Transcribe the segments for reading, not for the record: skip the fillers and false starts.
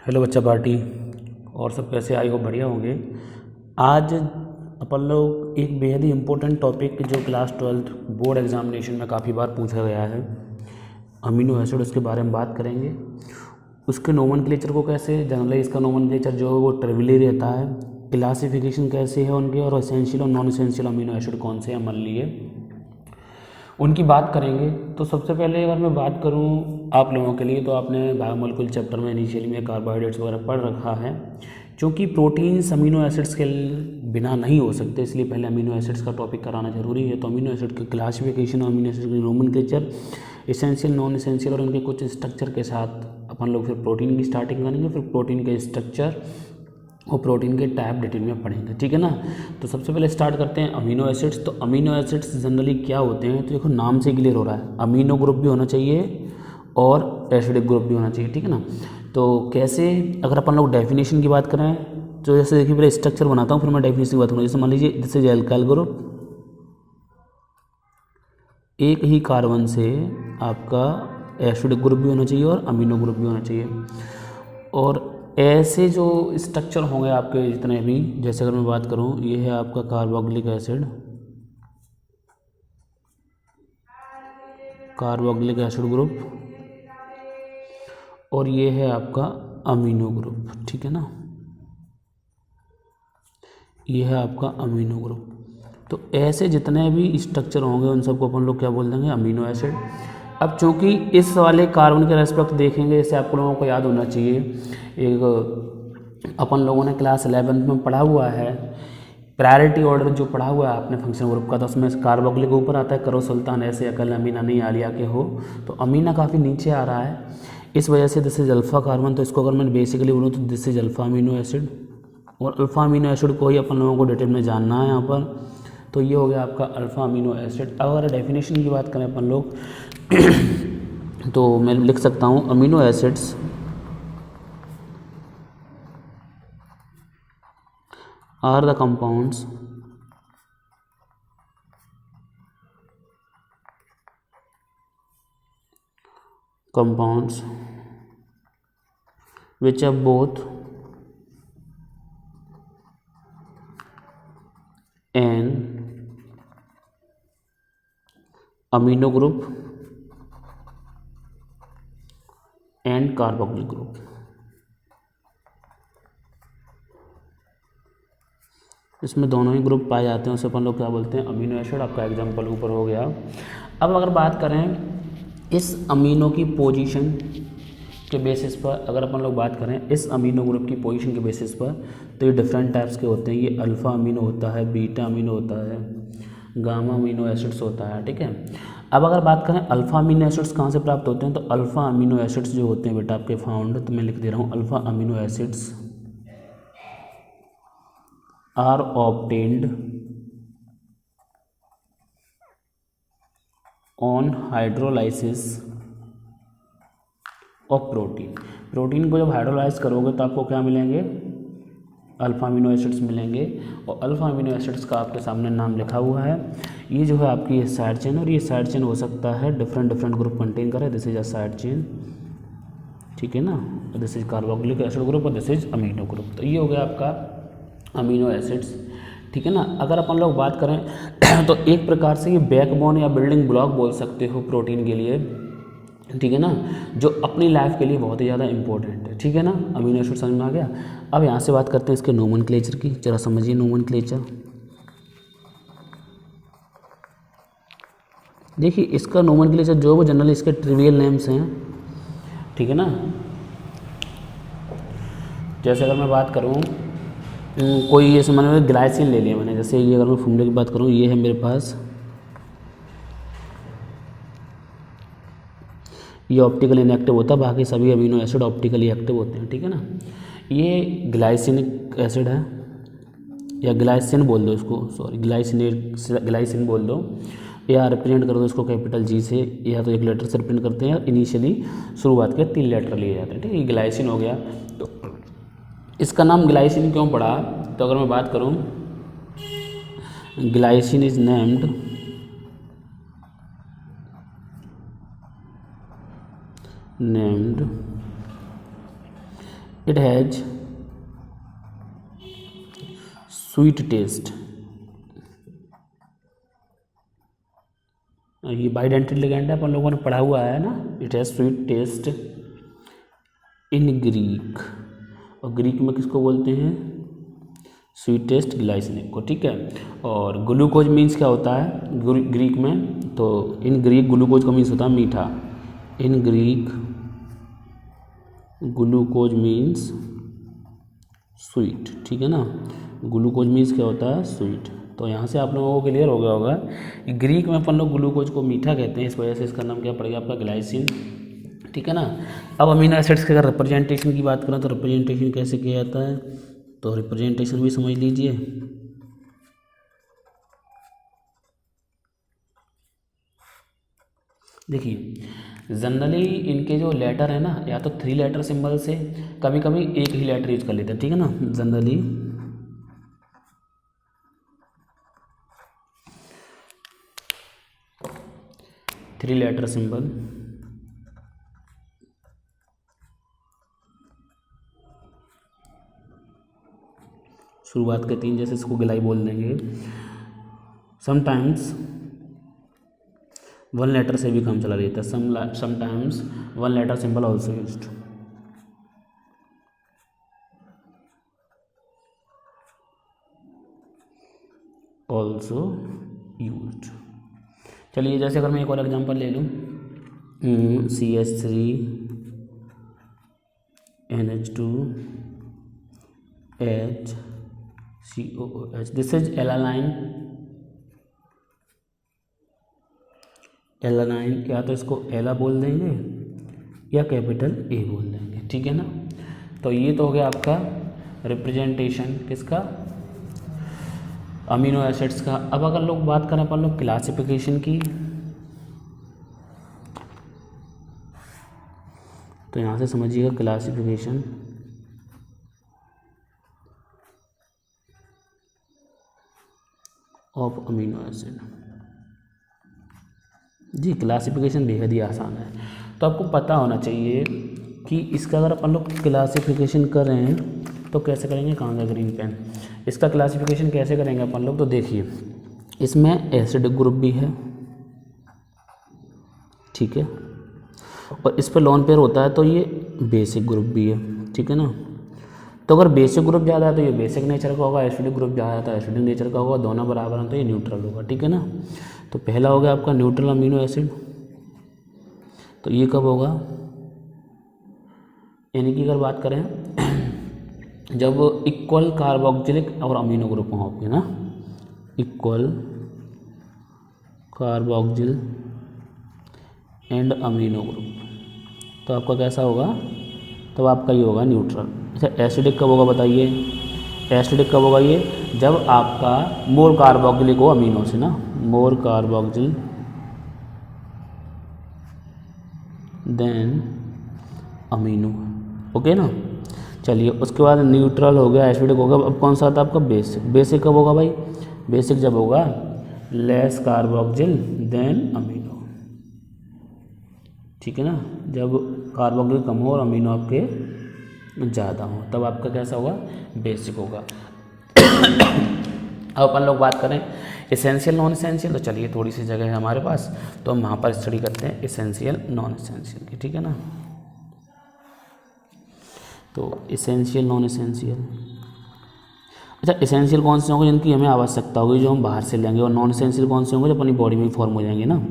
Hello बच्चा party. और सब कैसे आई हो? बढ़िया होंगे। आज अपन लोग एक बेहद ही इम्पोर्टेंट टॉपिक जो क्लास 12 बोर्ड एग्जामिनेशन में काफ़ी बार पूछा गया है, अमीनो एसिड, उसके बारे में बात करेंगे। उसके नोमेनक्लेचर को कैसे, जनरली इसका नोमेनक्लेचर जो है वो ट्रिवियली रहता है। क्लासिफिकेशन कैसे है उनके, और एसेंशियल और नॉन एसेंशियल अमीनो एसिड कौन से हैं मान लिए, उनकी बात करेंगे। तो सबसे पहले अगर मैं बात करूं आप लोगों के लिए, तो आपने बायोमोलिकुलर चैप्टर में इनिशियली में कार्बोहाइड्रेट्स वगैरह पढ़ रखा है। क्योंकि प्रोटीन्स अमीनो एसिड्स के बिना नहीं हो सकते, इसलिए पहले अमीनो एसिड्स का टॉपिक कराना जरूरी है। तो अमीनो एसिड की क्लासिफिकेशन, अमीनो एसिड की नोमेनक्लेचर, एसेंशियल नॉन एसेंशियल और उनके कुछ स्ट्रक्चर के साथ अपन लोग फिर प्रोटीन की स्टार्टिंग करेंगे, फिर प्रोटीन के स्ट्रक्चर और प्रोटीन के टाइप डिटेल में पढ़ेंगे, ठीक है ना। तो सबसे पहले स्टार्ट करते हैं अमीनो एसिड्स। तो अमीनो एसिड्स जनरली क्या होते हैं, तो देखो नाम से क्लियर हो रहा है, अमीनो ग्रुप भी होना चाहिए और एसिडिक ग्रुप भी होना चाहिए, ठीक है ना। तो कैसे, अगर अपन लोग डेफिनेशन की बात करें तो जैसे देखिए पहले स्ट्रक्चर बनाता हूँ, फिर मैं डेफिनेशन की बात करूँगा। जैसे मान लीजिए दिस इज एल्काइल ग्रुप, एक ही कार्बन से आपका एसिडिक ग्रुप भी होना चाहिए और अमीनो ग्रुप भी होना चाहिए। और ऐसे जो स्ट्रक्चर होंगे आपके जितने भी, जैसे अगर मैं बात करूं, ये है आपका carboxylic acid, carboxylic acid group, और ये है आपका अमीनो ग्रुप, ठीक है ना। ये है आपका अमीनो ग्रुप। तो ऐसे जितने भी स्ट्रक्चर होंगे उन सबको अपन लोग क्या बोल देंगे, अमीनो एसिड। अब चूंकि इस वाले कार्बन के रेस्पेक्ट देखेंगे, जैसे आप लोगों को याद होना चाहिए, एक अपन लोगों ने क्लास 11 में पढ़ा हुआ है, प्रायोरिटी ऑर्डर जो पढ़ा हुआ है आपने फंक्शन ग्रुप का, तो उसमें कार्बोक्सिलिक ऊपर आता है, करो सुल्तान ऐसे, अकल अमीना नहीं आलिया के हो, तो अमीना काफ़ी नीचे आ रहा है, इस वजह से दिस इज अल्फा कार्बन। तो इसको अगर मैं बेसिकली बोलूँ तो this is alpha amino acid, और अल्फा अमीनो एसिड को ही अपन लोगों को डिटेल में जानना है यहाँ पर। तो ये हो गया आपका अल्फा अमीनो एसिड। अगर डेफिनेशन की बात करें अपन लोग तो मैं लिख सकता हूँ amino acids are the compounds which have both an amino group and carboxylic group। इसमें दोनों ही ग्रुप पाए जाते हैं, उसे अपन लोग क्या बोलते हैं, अमीनो एसिड। आपका एग्जांपल ऊपर हो गया। अब अगर बात करें इस अमीनो की पोजीशन के बेसिस पर, अगर अपन लोग बात करें इस अमीनो ग्रुप की पोजीशन के बेसिस पर, तो ये डिफरेंट टाइप्स के होते हैं। ये अल्फ़ा अमीनो होता है, बीटा अमीनो होता है, गामा अमीनो एसिड्स होता है, ठीक है। अब अगर बात करें अल्फ़ा अमीनो एसिड्स कहाँ से प्राप्त होते हैं, तो अल्फ़ा अमीनो एसिड्स जो होते हैं बेटा आपके फाउंड, तो मैं लिख दे रहा हूँ, alpha amino acids are obtained on hydrolysis of protein. Protein को जब हाइड्रोलाइज करोगे तो आपको क्या मिलेंगे, अल्फ़ा अमीनो एसिड्स मिलेंगे। और अल्फ़ा अमीनो एसिड्स का आपके सामने नाम लिखा हुआ है। ये जो है आपकी ये साइड चेन, और ये साइड चेन हो सकता है डिफरेंट ग्रुप कंटेन करे। This is a side chain, ठीक है ना। This is carboxylic acid group और दिस इज अमीनो ग्रुप। तो ये हो गया आपका अमीनो एसिड्स, ठीक है ना। अगर अपन लोग बात करें तो एक प्रकार से ये बैकबोन या बिल्डिंग ब्लॉक बोल सकते हो प्रोटीन के लिए, ठीक है ना, जो अपनी लाइफ के लिए बहुत ही ज़्यादा इंपॉर्टेंट है, ठीक है ना। अमीनो एसिड समझ में आ गया। अब यहाँ से बात करते हैं इसके नोमेनक्लेचर की, जरा समझिए नोमेनक्लेचर। देखिए इसका नोमेनक्लेचर जो वो जनरली इसके ट्रिवियल नेम्स हैं, ठीक है ना। जैसे अगर मैं बात करूँ कोई ये मैंने ग्लाइसिन ले लिया मैंने, जैसे ये अगर मैं फॉर्मूले की बात करूँ, ये है मेरे पास, ये ऑप्टिकल इनएक्टिव होता है, बाकी सभी अमीनो एसिड ऑप्टिकली एक्टिव होते हैं, ठीक है ना। ये ग्लाइसिनिक एसिड है, या ग्लाइसिन बोल दो इसको, सॉरी ग्लाइसिन बोल दो, या रिप्रेजेंट कर दो इसको कैपिटल जी से, या तो एक लेटर से रिप्रेजेंट करते हैं। इनिशियली शुरुआत के 3 लेटर लिए जाते हैं, ठीक है। ये ग्लाइसिन हो गया। तो इसका नाम ग्लाइसिन क्यों पड़ा, तो अगर मैं बात करूँ, glycine is named it has sweet taste. ये बाइडेंटिटी लिगेंड है, अपन लोगों ने पढ़ा हुआ है ना। It has sweet taste in Greek, और ग्रीक में किसको बोलते हैं? स्वीटेस्ट ग्लाइसिनिक को, ठीक है। और ग्लूकोज मीन्स क्या होता है ग्रीक में? तो इन ग्रीक ग्लूकोज का मीन्स होता है मीठा। In Greek glucose means sweet, ठीक है ना। ग्लूकोज मीन्स क्या होता है? स्वीट। तो यहाँ से आप लोगों को क्लियर हो गया होगा कि ग्रीक में अपन लोग ग्लूकोज को मीठा कहते हैं, इस वजह से इसका नाम क्या पड़ेगा आपका? ग्लाइसिन, ठीक है ना। अब अमीनो एसिड्स के अगर रिप्रेजेंटेशन की बात करें तो रिप्रेजेंटेशन कैसे किया जाता है? तो रिप्रेजेंटेशन भी समझ लीजिए। देखिए जनरली इनके जो लेटर है ना, या तो 3 लेटर सिंबल से, कभी कभी एक ही लेटर यूज कर लेते हैं, ठीक है ना। जनरली 3 लेटर सिंबल, शुरुआत के 3, जैसे इसको गिलाई बोल देंगे। समटाइम्स 1 लेटर से भी काम चला लेता है। Sometimes 1 letter symbol also used. Also used. चलिए जैसे अगर मैं एक और एग्जांपल ले लूँ, CH3 NH2 H COOH, this is alanine. Alanine, या तो इसको एला बोल देंगे या कैपिटल ए बोल देंगे, ठीक है ना। तो ये तो हो गया आपका रिप्रेजेंटेशन किसका? अमीनो एसिड्स का। अब अगर लोग बात करें अपन लोग क्लासिफिकेशन की, तो यहाँ से समझिएगा क्लासिफिकेशन ऑफ अमीनो एसिड। जी क्लासिफिकेशन बेहद ही आसान है, तो आपको पता होना चाहिए कि इसका अगर अपन लोग क्लासिफिकेशन कर रहे हैं तो कैसे करेंगे। कहाँ का ग्रीन पेन? इसका क्लासिफिकेशन कैसे करेंगे अपन लोग? तो देखिए इसमें एसिडिक ग्रुप भी है, ठीक है, और इस पर लोन पेयर होता है तो ये बेसिक ग्रुप भी है, ठीक है ना। तो अगर बेसिक ग्रुप ज़्यादा है तो ये बेसिक नेचर का होगा, एसिडिक ग्रुप ज़्यादा है तो एसिडिक नेचर का होगा, दोनों बराबर हैं तो ये न्यूट्रल होगा, ठीक है ना। तो पहला हो गया आपका न्यूट्रल अमीनो एसिड, तो ये कब होगा? यानी कि अगर बात करें जब इक्वल कार्बोक्सिलिक और अमीनो ग्रुप होंगे ना, equal carboxyl and amino group, तो आपका कैसा होगा? तो आपका ये होगा न्यूट्रल। अच्छा एसिडिक कब होगा बताइए? एसिडिक कब होगा ये? जब आपका मोर कार्बोक्सिलिक हो अमीनो से ना, मोर कार्बोक्सिल देन अमीनो, ओके ना। चलिए उसके बाद न्यूट्रल हो गया, एसिडिक हो गया। अब कौन सा आता है आपका? बेसिक। बेसिक कब होगा भाई? बेसिक जब होगा लेस कार्बोक्सिल देन अमीनो, ठीक है ना। जब कार्बोक्सिल कम हो और अमीनो आपके ज़्यादा हो तब आपका कैसा होगा? बेसिक होगा। अब अपन लोग बात करें एसेंशियल नॉन एसेंशियल, तो चलिए थोड़ी सी जगह है हमारे पास तो हम वहाँ पर स्टडी करते हैं एसेंशियल नॉन एसेंशियल की, ठीक है ना। तो एसेंशियल नॉन एसेंशियल, अच्छा एसेंशियल कौन से होंगे जिनकी हमें आवश्यकता होगी, जो हम बाहर से लेंगे, और नॉन एसेंशियल कौन से होंगे जो अपनी बॉडी में फॉर्म हो जाएंगे ना।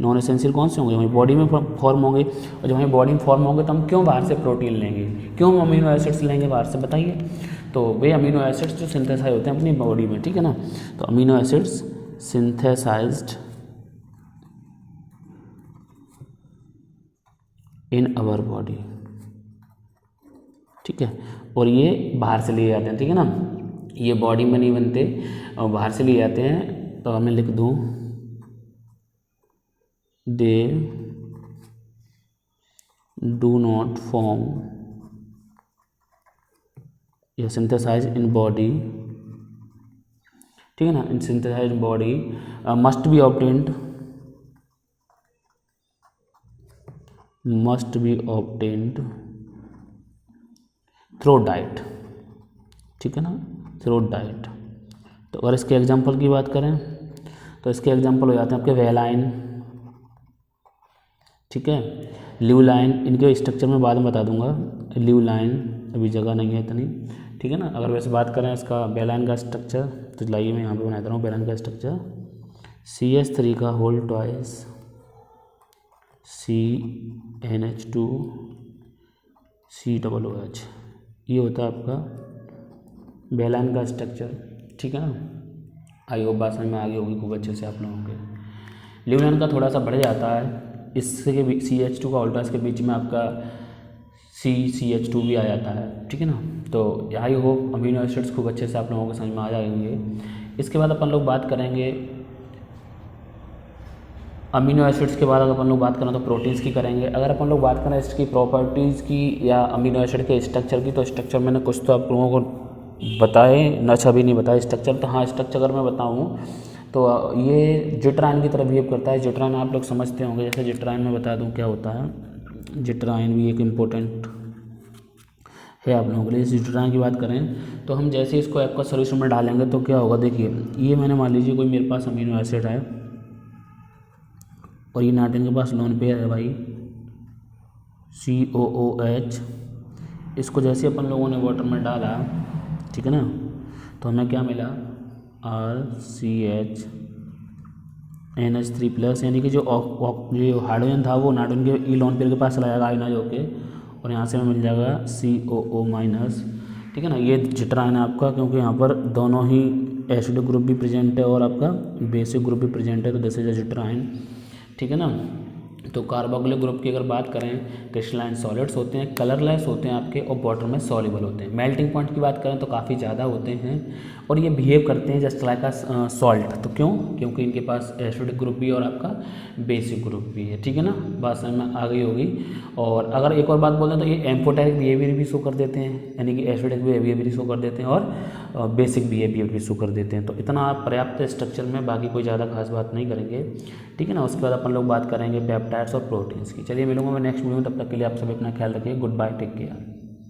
नॉन एसेंशियल कौन से होंगे? हमारी बॉडी में फॉर्म होंगे, और जब हमारी बॉडी में फॉर्म होंगे तो हम क्यों बाहर से प्रोटीन लेंगे, क्यों हम अमीनो एसिड्स लेंगे बाहर से बताइए? तो वे अमीनो एसिड्स जो सिंथेसाइज होते हैं अपनी बॉडी में, ठीक है ना। तो amino acids synthesised in our body, ठीक है, और ये बाहर से लिए जाते हैं, ठीक है ना। ये बॉडी में नहीं बनते और बाहर से लिए जाते हैं, तो मैं लिख दूँ दे डू नॉट फॉर्म या सिंथेसाइज इन बॉडी, ठीक है ना। In synthesise body must be obtained through diet, ठीक है ना, थ्रोट डाइट। तो अगर इसके एग्जाम्पल की बात करें तो इसके एग्जाम्पल हो जाते हैं आपके वेलाइन, ठीक है, ल्यूलाइन, इनके स्ट्रक्चर में बाद में बता दूंगा, ल्यूलाइन अभी जगह नहीं है इतनी, ठीक है ना। अगर वैसे बात करें इसका वेलाइन का स्ट्रक्चर तो लाइए मैं यहाँ पे बना दे रहा हूँ वेलाइन का स्ट्रक्चर, CH3 का होल ट्वाइस CnH2 COOH, ये होता है आपका वेलाइन का स्ट्रक्चर, ठीक है ना। आई होप बात समझ में आ गई होगी खूब अच्छे से आप लोगों के। ल्यूलाइन का थोड़ा सा बढ़ जाता है, इससे के CH2 का ऑल्टास के बीच में आपका CH2 भी आ जाता है, ठीक है ना। तो आई होप अमीनो एसिड्स खूब अच्छे से आप लोगों को समझ में आ जाएंगे। इसके बाद अपन लोग बात करेंगे अमीनो एसिड्स के बाद, अगर अपन लोग बात करें तो प्रोटीन्स की करेंगे। अगर अपन लोग बात करें इसकी प्रॉपर्टीज़ की या अमीनो एसिड के स्ट्रक्चर की, तो स्ट्रक्चर मैंने कुछ तो आप लोगों को बताए ना, अच्छा भी नहीं बताया स्ट्रक्चर। तो हाँ, स्ट्रक्चर अगर मैं बताऊँ तो ये जिट्राइन की तरह बिहेव करता है। जिट्राइन आप लोग समझते होंगे, जैसे जिट्राइन में बता दूं क्या होता है। जिट्राइन भी एक इम्पोर्टेंट है आप लोगों के लिए। जिट्राइन की बात करें तो हम जैसे इसको आपका सोल्यूशन में डालेंगे तो क्या होगा, देखिए ये मैंने मान लीजिए कोई मेरे पास अमीनो एसिड है और ये नाइट्रोजन के पास लोन पेयर है भाई COOH। इसको जैसे अपन लोगों ने वाटर में डाला, ठीक है ना, तो हमें क्या मिला RCH NH3+, यानी कि जो हाइड्रोजन था वो नाइट्रोजन के ई लोन पेयर के पास चला जाएगा आयनाइज होके, और यहाँ से हमें मिल जाएगा COO-, ठीक है ना। ये जिट्राइन है आपका, क्योंकि यहाँ पर दोनों ही एसिडिक ग्रुप भी प्रेजेंट है और आपका बेसिक ग्रुप भी प्रेजेंट है, तो दिस इज अ जिट्राइन, ठीक है ना। तो कार्बोक्सिलिक ग्रुप की अगर बात करें, क्रिस्टलाइन सॉलिड्स होते हैं, कलरलेस होते हैं आपके, और वाटर में सॉल्युबल होते हैं। मेल्टिंग पॉइंट की बात करें तो काफ़ी ज़्यादा होते हैं और ये बिहेव करते हैं जस्ट लाइक अ सॉल्ट। तो क्यों? क्योंकि इनके पास एसिडिक ग्रुप भी और आपका बेसिक ग्रुप भी है, ठीक है ना। बात समझ में आ गई होगी। और अगर एक और बात बोलें तो ये एम्फोटेरिक बिहेवियर भी शो कर देते हैं, यानी कि एसिडिक बिहेवियर भी शो कर देते हैं और बेसिक बिहेवियर भी शो कर देते हैं। तो इतना आप पर्याप्त स्ट्रक्चर में, बाकी कोई ज़्यादा खास बात नहीं करेंगे, ठीक है ना। उसके बाद अपन लोग बात करेंगे पेप्टाइड्स और प्रोटीन्स की। चलिए मिलूंगा मैं नेक्स्ट वीडियो में, तब तक के लिए आप सभी अपना ख्याल रखिए। Good bye, take care.